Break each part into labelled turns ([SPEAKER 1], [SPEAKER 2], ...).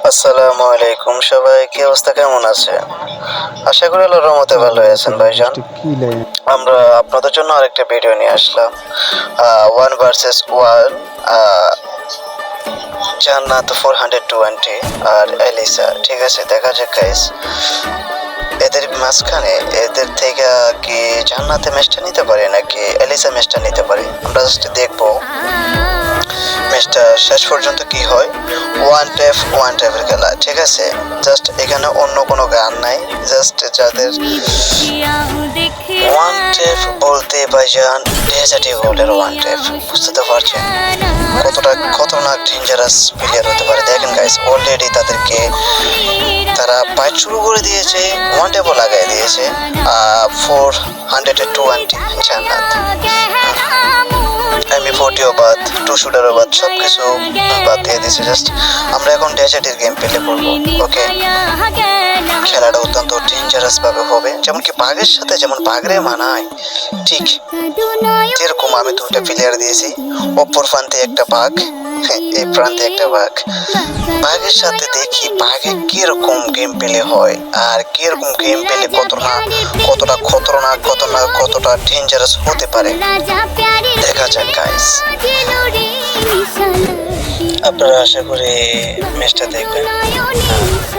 [SPEAKER 1] আসসালামু আলাইকুম সবাই, কি অবস্থা, কেমন আছে? আশা করি আল্লাহর রহমতে ভালো আছেন ভাইজান। আমরা আপনাদের জন্য আরেকটা ভিডিও নিয়ে আসলাম, ওয়ান ভার্সেস ওয়ান, জান্নাত 420 আর এলিসা। ঠিক আছে, দেখা যাক গাইস, এদের মাঝখানে এদের থেকে কি জান্নাতে ম্যাচটা নিতে পারে নাকি এলিসা ম্যাচটা নিতে পারে। আমরা জাস্ট দেখবো ম্যাচটা শেষ পর্যন্ত কি হয়। ওয়ান ট্যাপের খেলা, ঠিক আছে। জাস্ট এখানে অন্য কোনো গান নাই, জাস্ট যাদের ওয়ান ট্যাপ বলতে ভাইজান ডেজার্টি গোল্ডের ওয়ান ট্যাপ, বুঝতে তো পারছেন কতটা খতরনাক ডেঞ্জারাস প্লেয়ার হতে পারে। দেখেন গাইস, অলরেডি তারা ফাইট শুরু করে দিয়েছে, ওয়ান ট্যাপও লাগাই দিয়েছে। 420 জান্নাত, M40ও বাদ, 2 শুটারও বাদ, সব কিছু বাদ দিয়ে দিয়েছে। জাস্ট আমরা এখন ডেজার্টের গেম প্লে করবো। ওকে, খেলাটা অত্যন্ত ডেঞ্জারাস ভাবে হবে, যেমন কি বাঘের সাথে যেমন বাঘরে মানায়, ঠিক যেরকম আমি দুটো প্লেয়ার দিয়েছি। অপর প্রান্তে একটা বাঘ, এই প্রান্তে একটা বাঘ। বাঘের সাথে দেখি বাঘে কিরকম গেম প্লে হয়, আর কিরকম গেম প্লে কতটা খতরনাক কতটা ডেঞ্জারাস হতে পারে, দেখা যাক গাইস। আপনারা আশা করি ম্যাচটা দেখবেন,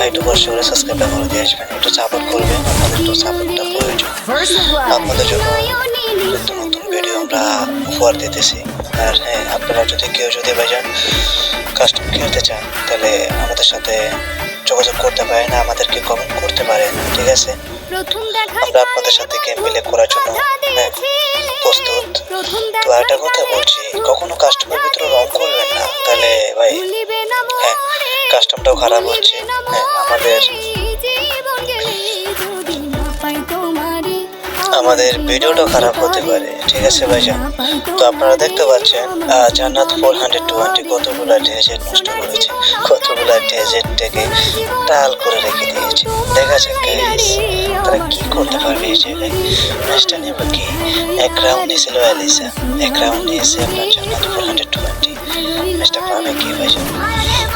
[SPEAKER 1] একটু বসে করে সাবস্ক্রাইব করে দিয়ে আসবেন, একটু সাপোর্ট করবেন, আপনাদের একটু সাপোর্টটা প্রয়োজন। আপনাদের জন্য নতুন নতুন ভিডিও আমরা উপহার দিতেছি। আর হ্যাঁ, আপনারা যদি ভাইজান কাস্টম খেলতে চান তাহলে আমাদের সাথে যোগাযোগ করতে পারেন, আমাদেরকে কমেন্ট করতে পারেন, ঠিক আছে। আমরা আপনাদের সাথে গেম প্লে করার জন্য প্রস্তুত। তো একটা কথা বলছি, কখনো কাস্টমের ভিতরে রং করবেন না, তাহলে ভাই হ্যাঁ কাস্টমটাও খারাপ হচ্ছে, হ্যাঁ আমাদের ভিডিওটা খারাপ হতে পারে, ঠিক আছে ভাইজান। তো আপনারা দেখতে পাচ্ছেন জান্নাত 420 কতগুলা ডেজার্ট নষ্ট করেছে, কতগুলা ডেজার্টটাকে টাল করে রেখে দিয়েছে। দেখা যাক গাইস তারা কি করতে পারবে এই জায়গায়। ম্যাচটা নেবে কি? এক রাউন্ড নিয়েছিল এলিসা, এক রাউন্ড নিয়েছে আপনার জান্নাত 420। ম্যাচটা পাবে কি ভাইজান?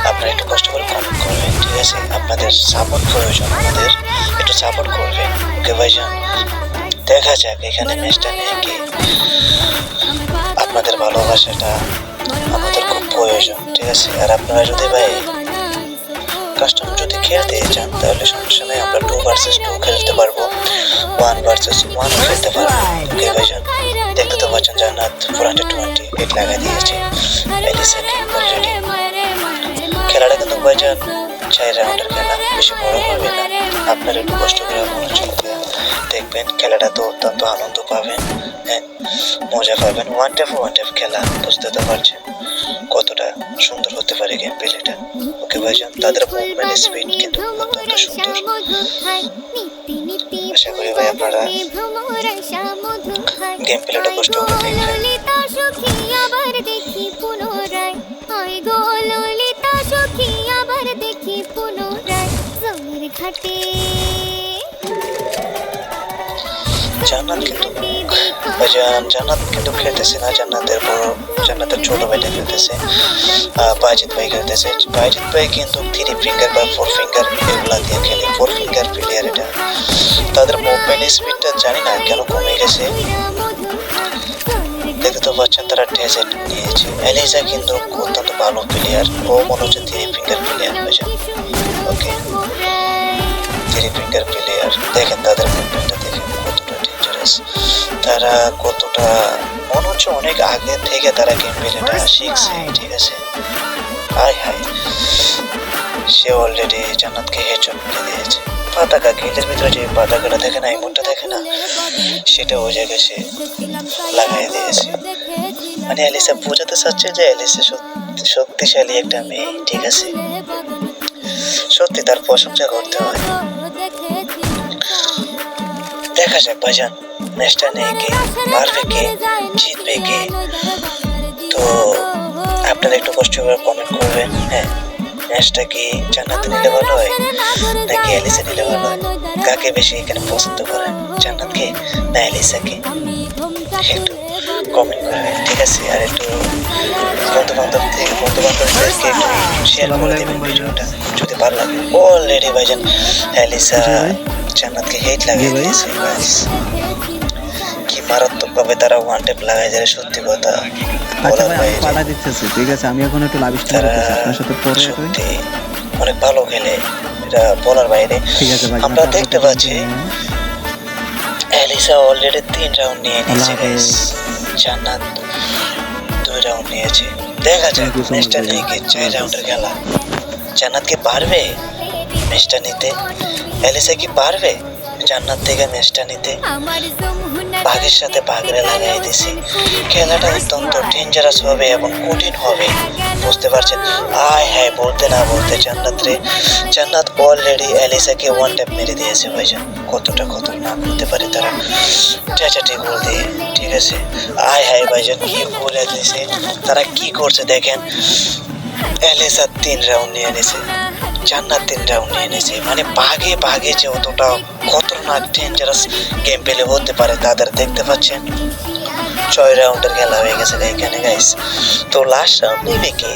[SPEAKER 1] আপনারা একটু কষ্ট করে কমেন্ট করবেন, ঠিক আছে। আপনাদের সাপোর্ট প্রয়োজন, আমাদের একটু সাপোর্ট করবেন, ওকে ভাইজান। দেখা যাক এখানে ম্যাচটা নিয়ে কি। আপনাদের ভালোবাসাটা আমাদের খুব প্রয়োজন, ঠিক আছে। আর আপনারা যদি ভাই কাস্টম যদি খেলতে চান তাহলে সমস্যা নেই, আমরা 2 ভার্সেস 2 খেলতে পারবো, 1 ভার্সেস 1 খেলতে পারবো, ওকে ভাইজান। দেখতে তো পাচ্ছেন জান্নাত 420 হিট লাগাই দিয়েছে এলিসাকে অলরেডি। খেলাটা কিন্তু ভাইজান 4 রাউন্ডের খেলা, বেশি বড় হবে না। আপনারা একটু কষ্ট করে মনোযোগ দিয়ে দেখবেন, খেলাটা তো অত্যন্ত আনন্দ পাবেন, হ্যাঁ মজা পাবেন। ওয়ান ট্যাপ খেলা, বুঝতে তো পারছেন কতটা সুন্দর হতে পারে গেম প্লেটা, ওকে ভাইজান। তাদের মুভমেন্ট স্পিড কিন্তু অত্যন্ত সুন্দর। আশা করি ভাই আপনারা গেম প্লেটা কষ্ট করে দেখবেন। জান্নাত কিন্তু খেলতেছে না, জান্নাতের ছোট ভাইটা খেলতেছে, বাইজিৎ ভাই খেলতেছে। বাইজিৎ ভাই কিন্তু 3 ফিঙ্গার বা 4 ফিঙ্গার এগুলা দিয়ে খেলে, 4 ফিঙ্গার প্লেয়ার এটা। তাদের মুভমেন্ট স্পিডটা জানি না কেন কমে গেছে। দেখতে তো পাচ্ছেন তারা ডেজার্ট নিয়েছে। এলিসা কিন্তু অত্যন্ত ভালো প্লেয়ার, ও মনে হচ্ছে 3 ফিঙ্গার প্লেয়ার হয়েছে, ওকে 3 ফিঙ্গার প্লেয়ার। দেখেন তাদের মুভমেন্টটা দেখেন কতটা ডেঞ্জারাস, তারা কতটা মনে হচ্ছে অনেক আগে থেকে তারা গেম প্লেটা শিখছে, ঠিক আছে। হায় হায়, সে অলরেডি জান্নাতকে হেডশট মেরে দিয়েছে। পাতাকা গিলের ভিতরে যে পাতাকাটা দেখে না, ইমোটটা দেখে না, সেটা ওই জায়গায় সে লাগাই দিয়েছে। মানে এলিসা বোঝাতে চাচ্ছে যে এলিসা শক্তিশালী একটা মেয়ে, ঠিক আছে। সত্যি তার প্রশংসা করতে হয়। দেখা যাক ভাইজান ম্যাচটা নিয়ে কে পারবে, কে জিতবে কে। তো আপনারা একটু কষ্ট করে কমেন্ট করবেন, হ্যাঁ ম্যাচটা কি জান্নাতে নিলে ভালো হয় নাকি এলিসা নিলে ভালো হয়? কাকে বেশি এখানে পছন্দ করেন, জান্নাতকে না এলিসাকে? একটু কমেন্ট করবেন, ঠিক আছে। আর একটু বন্ধু বান্ধবদেরকে একটু শেয়ার করে দেবেন ভিডিওটা যদি ভালো লাগে। অলরেডি ভাইজান এলিসা জান্নাতকে হেট লাগিয়ে দিয়েছে গাইস। কি মারাত্মক ভাবে তারা ওয়ান ট্যাপ লাগাই যায়, সত্যি কথা
[SPEAKER 2] আচ্ছা
[SPEAKER 1] বলার
[SPEAKER 2] ভাই, আমি
[SPEAKER 1] বাইরে।
[SPEAKER 2] পাঠা দিতেছি, ঠিক আছে? আমি এখন একটু লাভ স্টার
[SPEAKER 1] তারা
[SPEAKER 2] করতেছি, আপনার সাথে পরে করি।
[SPEAKER 1] সত্যি অনেক ভালো খেলে, এটা বলার বাইরে।
[SPEAKER 2] ঠিক আছে ভাই,
[SPEAKER 1] আমরা
[SPEAKER 2] আপনার
[SPEAKER 1] দেখতে
[SPEAKER 2] সাথে
[SPEAKER 1] পাচ্ছি
[SPEAKER 2] continue।
[SPEAKER 1] এলিসা অলরেডি 3 রাউন্ড নিয়ে নিয়েছে
[SPEAKER 2] আল্লাহ
[SPEAKER 1] গাইস।
[SPEAKER 2] হাফেজ।
[SPEAKER 1] জান্নাত 2 রাউন্ড নিয়েছে। দেখা যাক
[SPEAKER 2] Thank you so much,
[SPEAKER 1] ম্যাচটা
[SPEAKER 2] ভাইয়া।
[SPEAKER 1] নিয়ে কি 4
[SPEAKER 2] আল্লাহ
[SPEAKER 1] রাউন্ডের খেলা। জান্নাত কি পারবে ম্যাচটা নিতে? এলিসা কি পারবে জান্নাত থেকে ম্যাচটা নিতে? বাঘের সাথে বাঘরে লাগাই দিছি। খেলাটা অত্যন্ত ডেঞ্জারাস হবে এবং কঠিন হবে, বুঝতে পারছেন? আয় হ্যাঁ, বলতে না বলতে জান্নাত অলরেডি এলিসাকে ওয়ান ট্যাপ মেরে দিয়েছে ভাইজান। কতটা খতরনাক হতে পারে তারা চেঁচাটি গোল দিয়ে, ঠিক আছে? আয় হ্যাঁ ভাইজান, কি বলে দিয়েছে তারা, কি করছে দেখেন। এলিসা 3 রাউন্ড নিয়ে নিয়েছে, জান্নাত 3 রাউন্ড নিয়ে নিয়েছে। মানে ভাগে ভাগে যে অতটা খতরনাক ডেঞ্জারাস গেম প্লে হতে পারে তাদের, দেখতে পাচ্ছেন? 6 রাউন্ডের খেলা হয়ে গেছে এখানে গাইস। তো লাস্ট রাউন্ড নেবে কে?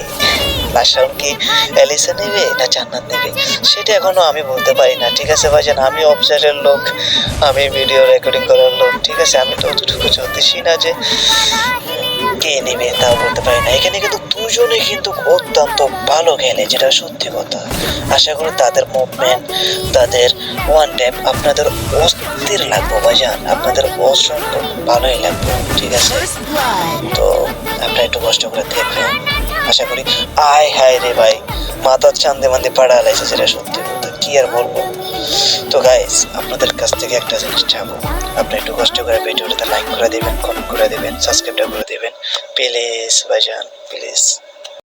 [SPEAKER 1] লাস্ট রাউন্ড কি এলিসা নেবে না জান্নাত নেবে, সেটা এখনো আমি বলতে পারি না, ঠিক আছে ভাইজান? আমি অবজারের লোক, আমি ভিডিও রেকর্ডিং করার লোক, ঠিক আছে? আমি তো অতটুকু চলতেছি না যে কে নেবে তাও বলতে পারি না। এখানে কিন্তু দুজনে কিন্তু অত্যন্ত ভালো খেলে, যেটা সত্যি কথা। আশা করি তাদের মুভমেন্ট, তাদের ওয়ান ট্যাপ আপনাদের অস্থির লাগবে ভাইজান, আপনাদের অসম্ভব ভালোই লাগবে, ঠিক আছে? তো আপনারা একটু কষ্ট করে দেখবেন, আশা করি। আয় হায় রে ভাই, মাথার চান্দে মান্দে পাড়া লাইছে, যেটা সত্যি কথা, কি আর বলবো। তো গাইস, আপনাদের কাছ থেকে একটা জিনিস চাবো, আপনি একটু কষ্ট করে ভিডিওটাতে লাইক করে দিবেন, কমেন্ট করে দিবেন, সাবস্ক্রাইব করে দিবেন প্লিজ ভাইজান, প্লিজ।